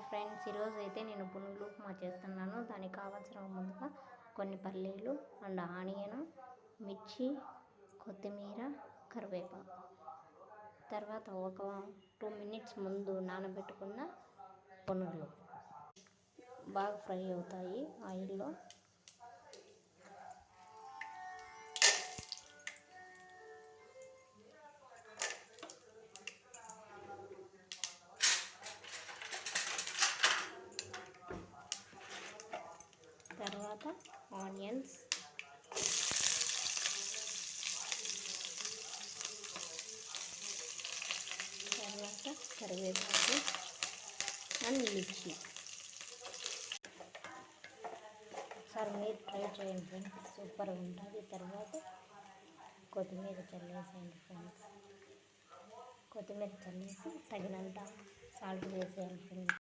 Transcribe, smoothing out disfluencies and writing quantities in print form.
Friends, ఈరోజు అయితే నేను పునుగులు ఉప్మా చేస్తున్నాను. దానికి కావాల్సిన ముందుగా కొన్ని పల్లీలు అండ్ ఆనియన్, మిర్చి, కొత్తిమీర, కరివేపాకు. తర్వాత ఒక 2 మినిట్స్ ముందు నానబెట్టుకున్న పునుగులు బాగా ఫ్రై అవుతాయి ఆయిల్లో. తర్వాత ఆనియన్స్, తర్వాత కరివేపాకు అండ్ మిర్చి. ఒకసారి మీరు ట్రై చేయండి ఫ్రెండ్స్, సూపర్గా ఉంటుంది. తర్వాత కొత్తిమీర చల్లేసేయండి ఫ్రెండ్స్. కొత్తిమీర చల్లేసి తగినంత సాల్ట్ వేసేయాలి ఫ్రెండ్స్.